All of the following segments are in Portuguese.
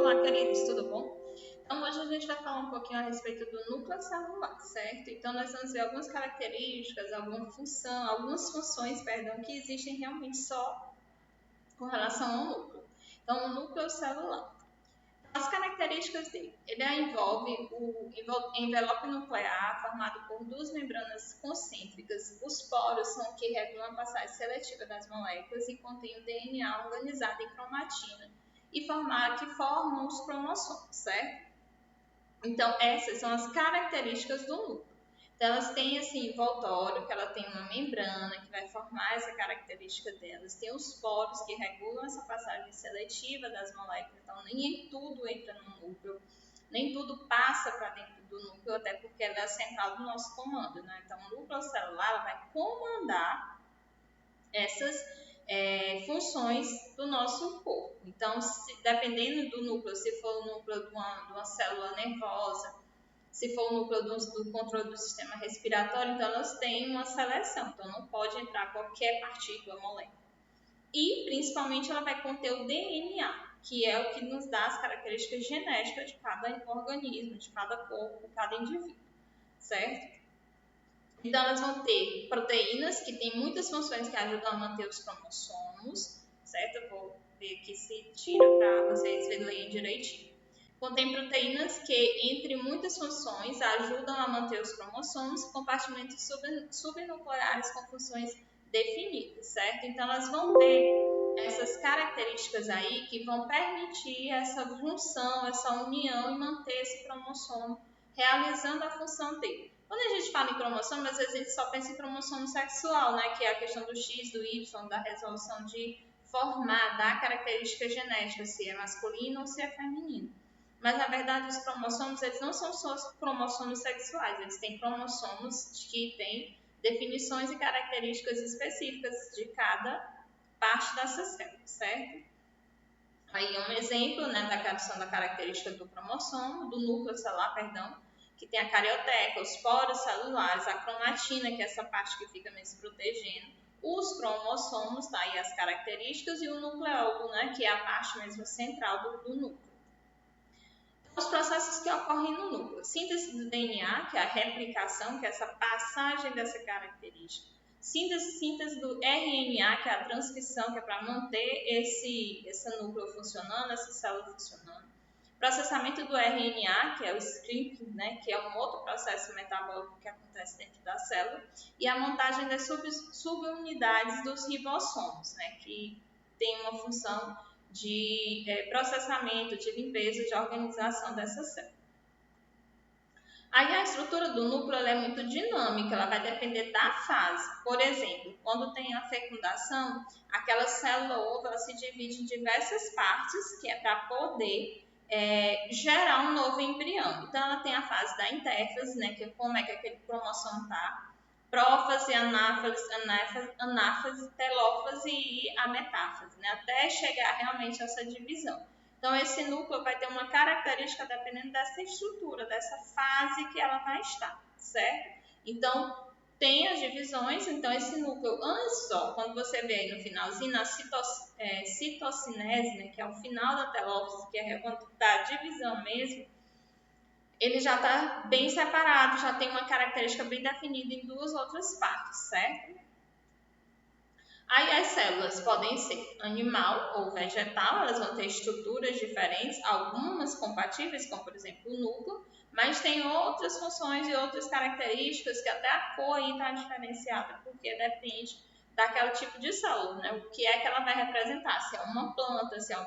Olá, queridos, tudo bom? Então, hoje a gente vai falar um pouquinho a respeito do núcleo celular, certo? Então, nós vamos ver algumas características, algumas funções, que existem realmente só com relação ao núcleo. Então, o núcleo celular. As características dele. Ele envolve o envelope nuclear formado por duas membranas concêntricas. Os poros são o que regulam a passagem seletiva das moléculas e contém o DNA organizado em cromatina que formam os cromossomos, certo? Então, essas são as características do núcleo. Então, elas têm assim, envoltório, que ela tem uma membrana que vai formar essa característica delas. Tem os poros que regulam essa passagem seletiva das moléculas. Então, nem tudo entra no núcleo, nem tudo passa para dentro do núcleo, até porque ela é a central do nosso comando, né? Então, o núcleo celular vai comandar essas funções do nosso corpo. Então, dependendo do núcleo, se for o núcleo de uma célula nervosa, se for o núcleo do controle do sistema respiratório, então elas têm uma seleção, então não pode entrar qualquer partícula, molécula. E, principalmente, ela vai conter o DNA, que é o que nos dá as características genéticas de cada organismo, de cada corpo, de cada indivíduo, certo? Então, elas vão ter proteínas, que têm muitas funções que ajudam a manter os cromossomos, certo? Eu vou ver aqui se tira para vocês verem direitinho. Contém proteínas que, entre muitas funções, ajudam a manter os cromossomos e compartimentos subnucleares com funções definidas, certo? Então, elas vão ter essas características aí que vão permitir essa junção, essa união e manter esse cromossomo realizando a função dele. Quando a gente fala em cromossomo, às vezes a gente só pensa em cromossomo sexual, né? Que é a questão do X, do Y, da resolução de formar, da característica genética, se é masculino ou se é feminino. Mas, na verdade, os cromossomos, eles não são só cromossomos sexuais, eles têm cromossomos que têm definições e características específicas de cada parte dessa célula, certo? Aí é um exemplo, né, da questão da característica do cromossomo, do núcleo celular, que tem a carioteca, os poros celulares, a cromatina, que é essa parte que fica mesmo protegendo, os cromossomos, tá? E as características, e o nucleolo, né, que é a parte mesmo central do núcleo. Os processos que ocorrem no núcleo. Síntese do DNA, que é a replicação, que é essa passagem dessa característica. Síntese do RNA, que é a transcrição, que é para manter esse núcleo funcionando, essa célula funcionando. Processamento do RNA, que é o script, né, que é um outro processo metabólico que acontece dentro da célula. E a montagem das subunidades dos ribossomos, né, que tem uma função de processamento, de limpeza, de organização dessa célula. Aí a estrutura do núcleo é muito dinâmica, ela vai depender da fase. Por exemplo, quando tem a fecundação, aquela célula ovo ela se divide em diversas partes, que é para poder gerar um novo embrião. Então, ela tem a fase da intérfase, né, que é como é que aquele cromossomo está, prófase, anáfase, telófase e a metáfase, né, até chegar realmente a essa divisão. Então, esse núcleo vai ter uma característica dependendo dessa estrutura, dessa fase que ela vai estar, certo? Então, tem as divisões, então esse núcleo, antes só, quando você vê aí no finalzinho, na citocinese, né, que é o final da telófase, que é quando está a divisão mesmo, ele já está bem separado, já tem uma característica bem definida em duas outras partes, certo? Aí as células podem ser animal ou vegetal, elas vão ter estruturas diferentes, algumas compatíveis, como por exemplo o núcleo, mas tem outras funções e outras características que até a cor aí está diferenciada, porque depende daquele tipo de célula, né? O que é que ela vai representar, se é uma planta, se é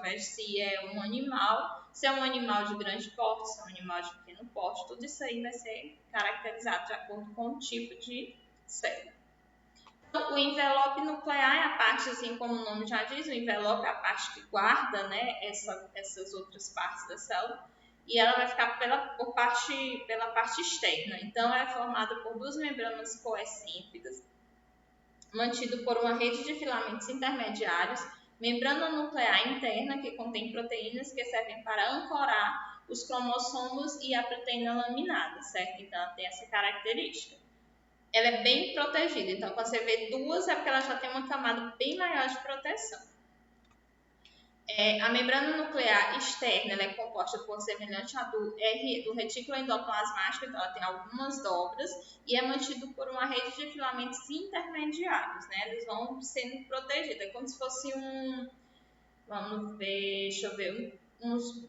um animal, se é um animal de grande porte, se é um animal de pequeno porte, tudo isso aí vai ser caracterizado de acordo com o tipo de célula. O envelope nuclear é a parte, assim como o nome já diz, o envelope é a parte que guarda, né, essas outras partes da célula, e ela vai ficar pela parte externa. Então, é formada por duas membranas coexcêntricas, mantido por uma rede de filamentos intermediários, membrana nuclear interna, que contém proteínas que servem para ancorar os cromossomos e a proteína laminada, certo? Então, ela tem essa característica. Ela é bem protegida, então quando você vê duas é porque ela já tem uma camada bem maior de proteção. A membrana nuclear externa ela é composta por semelhante à do retículo endoplasmático, então ela tem algumas dobras e é mantido por uma rede de filamentos intermediários, né? Eles vão sendo protegidos, é como se fosse vamos ver, deixa eu ver,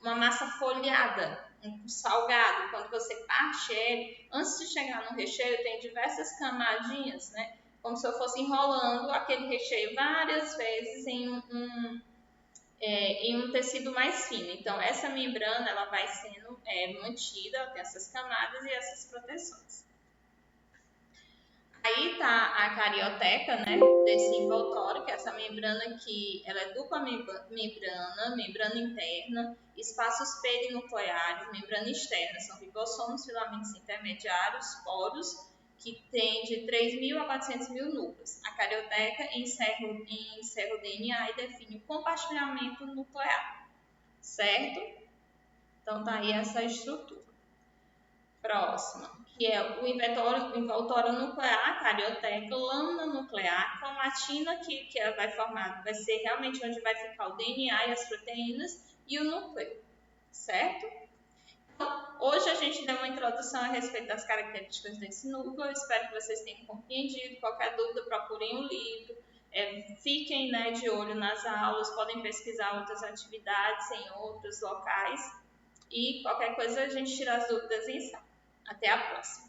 uma massa folhada, um salgado. Quando você parte ele, antes de chegar no recheio, tem diversas camadinhas, né? Como se eu fosse enrolando aquele recheio várias vezes em um tecido mais fino. Então, essa membrana ela vai sendo mantida, tem essas camadas e essas proteções. Aí tá a carioteca, né, desse envoltório, que é essa membrana que ela é dupla membrana interna, espaços perinucleares, membrana externa, são ribossomos, filamentos intermediários, poros, que tem de 3.000 a 400.000 núcleos. A carioteca encerra o DNA e define o compartilhamento nuclear, certo? Então tá aí essa estrutura. Próxima, que é o envoltório nuclear, carioteca, lâmina nuclear, cromatina, que ela vai ser realmente onde vai ficar o DNA e as proteínas, e o núcleo, certo? Então, hoje a gente deu uma introdução a respeito das características desse núcleo, eu espero que vocês tenham compreendido. Qualquer dúvida, procurem o livro, fiquem, né, de olho nas aulas, podem pesquisar outras atividades em outros locais, e qualquer coisa a gente tira as dúvidas em sala. Até a próxima!